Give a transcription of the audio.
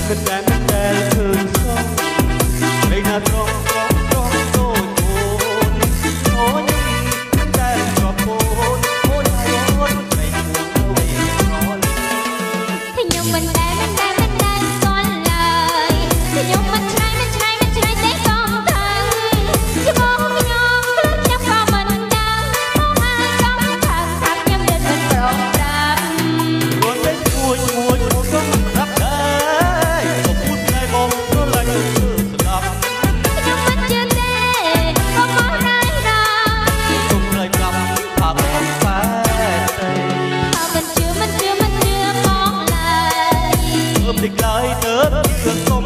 មិនដែលឃើញសោះពេលណាត្រង់ដូចអូនអូនមិនដែលប្រពន្ធអូនអូនតែគួរអ្វីក្រលខ្ញុំមិនដែលស្គាល់ឡើយខ្ញុំមិនឆ្នៃទេកងទៅជាបងខ្ញុំខ្ញុំក៏មិនដឹងបងអាចចង់ថាខ្ញុំនឹងមិនប្រងប្រាំអូនតែជួយក៏មិនប្រាប់ដែរក៏พูดតែបងក៏ឡាញ់ធ្វើស្ដាប់ខ្ញុំមិនជឿទេបងមកได้គុំលើយប្រាប់ថាបងប៉ែទេមិនជឿបងឡើយធ្វើតិចឡើយទៅជឿ